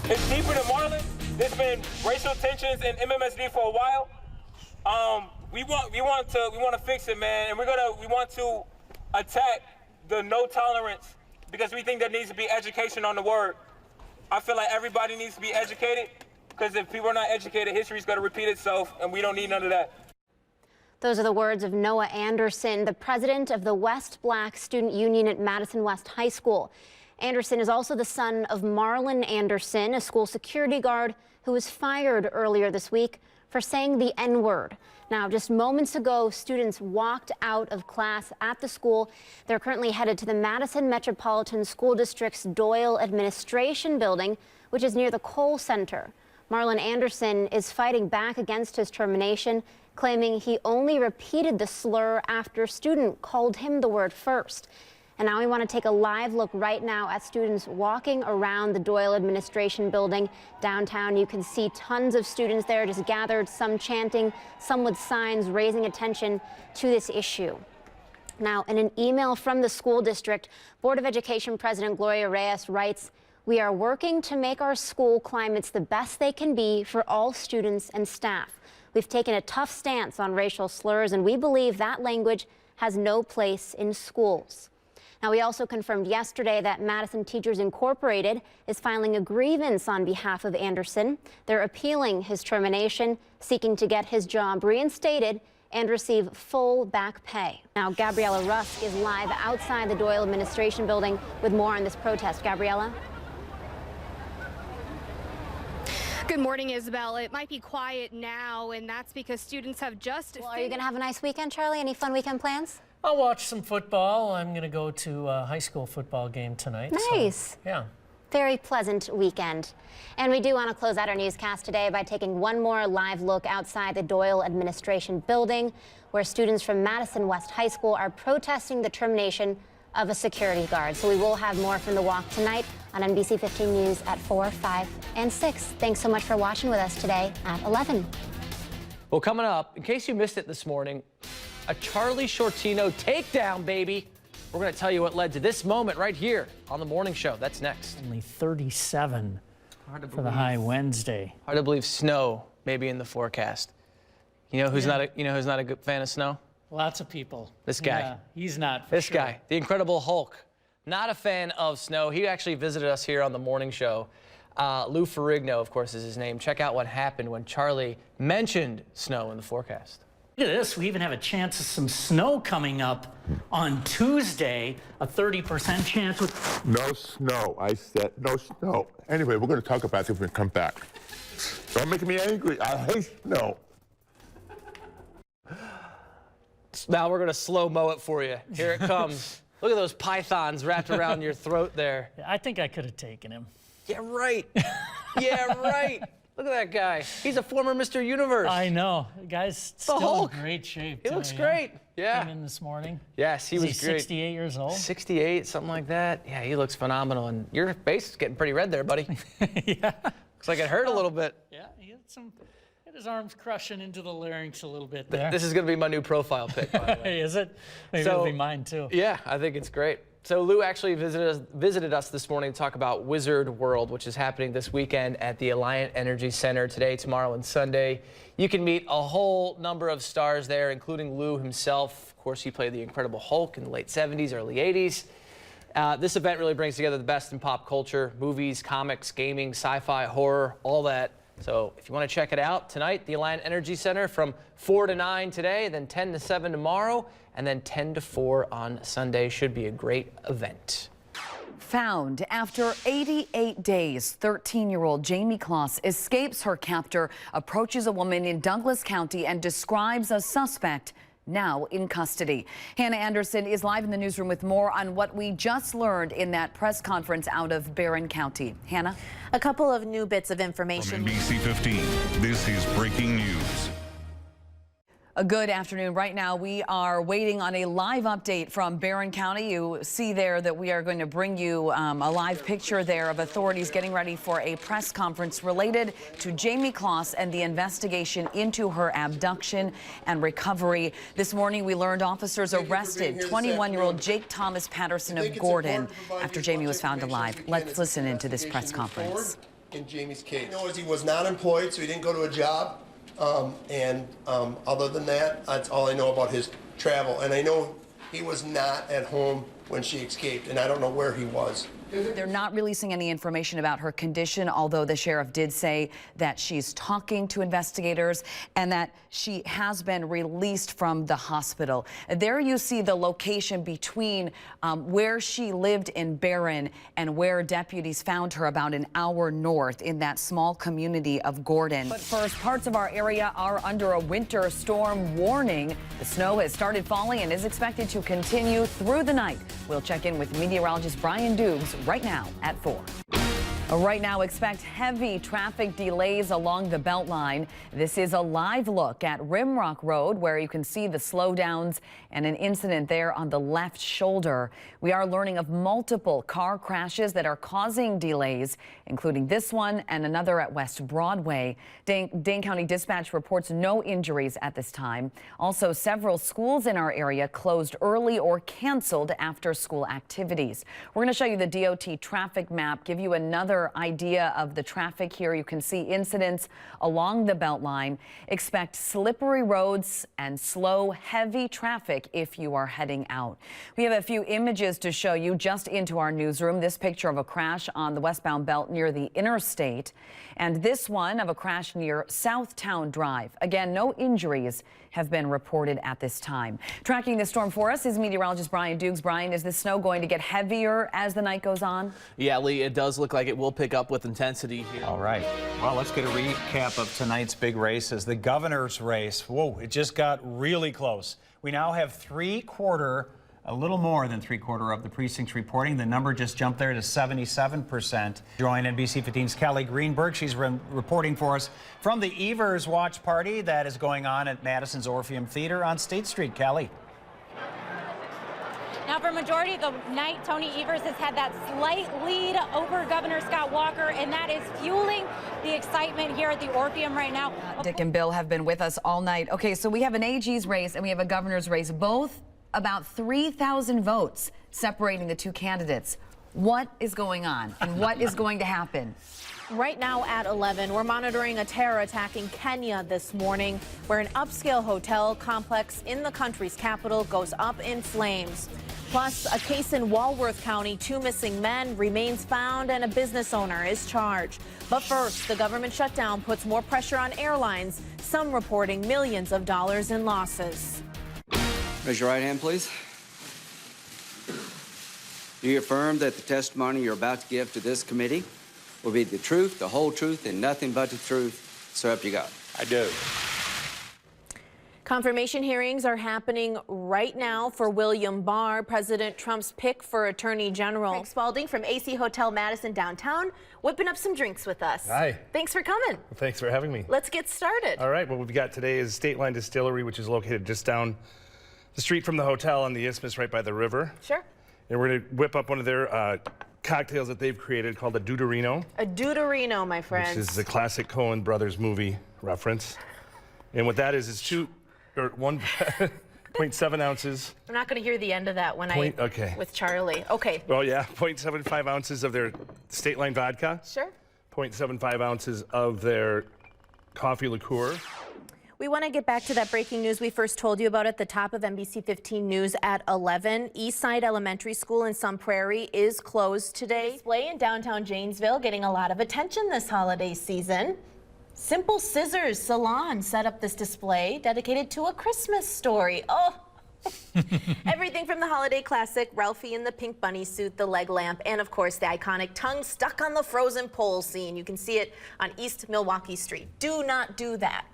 It's deeper than Marlon. There's been racial tensions in MMSD for a while. We want to fix it, man, and we want to attack the no tolerance because we think there needs to be education on the word. I feel like everybody needs to be educated because if people are not educated, history's going to repeat itself, and we don't need none of that. Those are the words of Noah Anderson, the president of the West Black Student Union at Madison West High School. Anderson is also the son of Marlon Anderson, a school security guard who was fired earlier this week for saying the N-word. Now, just moments ago, students walked out of class at the school. They're currently headed to the Madison Metropolitan School District's Doyle Administration Building, which is near the Cole Center. Marlon Anderson is fighting back against his termination, claiming he only repeated the slur after a student called him the word first. And now we want to take a live look right now at students walking around the Doyle Administration Building downtown. You can see tons of students there just gathered, some chanting, some with signs raising attention to this issue. Now, in an email from the school district, Board of Education President Gloria Reyes writes, "We are working to make our school climates the best they can be for all students and staff. We've taken a tough stance on racial slurs, and we believe that language has no place in schools." Now, we also confirmed yesterday that Madison Teachers Incorporated is filing a grievance on behalf of Anderson. They're appealing his termination, seeking to get his job reinstated and receive full back pay. Now, Gabriella Rusk is live outside the Doyle Administration Building with more on this protest. Gabriella? Good morning, Isabel. It might be quiet now, and that's because students have just... Well, are you going to have a nice weekend, Charlie? Any fun weekend plans? I'll watch some football. I'm going to go to a high school football game tonight. Nice. So, yeah. Very pleasant weekend. And we do want to close out our newscast today by taking one more live look outside the Doyle Administration Building, where students from Madison West High School are protesting the termination of a security guard. So we will have more from the walk tonight on NBC15 News at 4, 5, and 6. Thanks so much for watching with us today at 11. Well, coming up, in case you missed it this morning, a Charlie Shortino takedown, baby. We're going to tell you what led to this moment right here on the morning show. That's next. Only 37 for the high Wednesday. Hard to believe snow may be in the forecast. You know who's not a good fan of snow? Lots of people. This guy. Yeah, he's not. This guy, the Incredible Hulk, not a fan of snow. He actually visited us here on the morning show. Lou Ferrigno, of course, is his name. Check out what happened when Charlie mentioned snow in the forecast. Look at this. We even have a chance of some snow coming up on Tuesday. A 30% chance with... No snow. I said no snow. Anyway, we're going to talk about it when we come back. Don't make me angry. I hate snow. Now we're going to slow-mo it for you. Here it comes. Look at those pythons wrapped around your throat there. I think I could have taken him. Yeah, right. Yeah, right. Look at that guy. He's a former Mr. Universe. I know. The guy's still Hulk. in great shape. He looks great. Yeah. Came in this morning. Yes, he was great. 68 years old? 68, something like that. Yeah, he looks phenomenal. And your face is getting pretty red there, buddy. Yeah. Looks like it hurt a little bit. Yeah, he had his arms crushing into the larynx a little bit there. This is going to be my new profile pic, by the way. Is it? Maybe it'll be mine, too. Yeah, I think it's great. So Lou actually visited us this morning to talk about Wizard World, which is happening this weekend at the Alliant Energy Center today, tomorrow, and Sunday. You can meet a whole number of stars there, including Lou himself. Of course, he played the Incredible Hulk in the late 70s, early 80s. This event really brings together the best in pop culture, movies, comics, gaming, sci-fi, horror, all that. So if you want to check it out tonight, the Alliant Energy Center from 4 to 9 today, then 10 to 7 tomorrow, and then 10 to 4 on Sunday. Should be a great event. Found after 88 days, 13-year-old Jamie Kloss escapes her captor, approaches a woman in Douglas County, and describes a suspect now in custody. Hannah Anderson is live in the newsroom with more on what we just learned in that press conference out of Barron County. Hannah? A couple of new bits of information. From NBC15, this is breaking news. A good afternoon. Right now, we are waiting on a live update from Barron County. You see there that we are going to bring you a live picture there of authorities getting ready for a press conference related to Jamie Kloss and the investigation into her abduction and recovery. This morning, we learned officers arrested 21-year-old Jake Thomas Patterson of Gordon after Jamie was found alive. Let's listen into this press conference. in Jamie's case. He knows he was not employed, so he didn't go to a job. Other than that, that's all I know about his travel. And I know he was not at home when she escaped, and I don't know where he was. They're not releasing any information about her condition, although the sheriff did say that she's talking to investigators and that she has been released from the hospital. There you see the location between where she lived in Barron and where deputies found her, about an hour north in that small community of Gordon. But first, parts of our area are under a winter storm warning. The snow has started falling and is expected to continue through the night. We'll check in with meteorologist Brian Dukes right now at 4. Right now, expect heavy traffic delays along the Beltline. This is a live look at Rimrock Road, where you can see the slowdowns and an incident there on the left shoulder. We are learning of multiple car crashes that are causing delays, including this one and another at West Broadway. Dane County Dispatch reports no injuries at this time. Also, several schools in our area closed early or canceled after school activities. We're going to show you the DOT traffic map, give you another idea of the traffic here. You can see incidents along the Beltline. Expect slippery roads and slow, heavy traffic if you are heading out. We have a few images to show you just into our newsroom. This picture of a crash on the westbound belt near the interstate, and this one of a crash near Southtown Drive. Again, no injuries have been reported at this time. Tracking the storm for us is meteorologist Brian Dukes. Brian, is the snow going to get heavier as the night goes on? Yeah, Lee, it does look like it will pick up with intensity here. All right. Well, let's get a recap of tonight's big races. The governor's race. Whoa, it just got really close. We now have a little more than three-quarter of the precincts reporting. The number just jumped there to 77%. Join NBC15's Kelly Greenberg. She's reporting for us from the Evers Watch Party that is going on at Madison's Orpheum Theater on State Street. Kelly. Now, for majority of the night, Tony Evers has had that slight lead over Governor Scott Walker, and that is fueling the excitement here at the Orpheum right now. Dick and Bill have been with us all night. Okay, so we have an AG's race and we have a governor's race, both about 3,000 votes separating the two candidates. What is going on and what is going to happen? Right now at 11, we're monitoring a terror attack in Kenya this morning, where an upscale hotel complex in the country's capital goes up in flames. Plus, a case in Walworth County, 2 missing men, remains found, and a business owner is charged. But first, the government shutdown puts more pressure on airlines, some reporting millions of dollars in losses. Raise your right hand, please. Do you affirm that the testimony you're about to give to this committee will be the truth, the whole truth, and nothing but the truth? So help you God. I do. Confirmation hearings are happening right now for William Barr, President Trump's pick for Attorney General. Craig Spalding from AC Hotel Madison downtown, whipping up some drinks with us. Hi. Thanks for coming. Well, thanks for having me. Let's get started. All right, what we've got today is State Line Distillery, which is located just down the street from the hotel on the Isthmus right by the river. Sure. And we're going to whip up one of their cocktails that they've created called a Deuterino. A Deuterino, my friends. Which is the classic Coen Brothers movie reference. And what that is 1.7 ounces. I'm not going to hear the end of that when okay. With Charlie. Okay. Well, yeah, 0.75 ounces of their State Line vodka. Sure. 0.75 ounces of their coffee liqueur. We want to get back to that breaking news we first told you about at the top of NBC15 News at 11. Eastside Elementary School in Sun Prairie is closed today. Display in downtown Janesville getting a lot of attention this holiday season. Simple Scissors Salon set up this display dedicated to a Christmas story. Oh, everything from the holiday classic, Ralphie in the pink bunny suit, the leg lamp, and of course the iconic tongue stuck on the frozen pole scene. You can see it on East Milwaukee Street. Do not do that.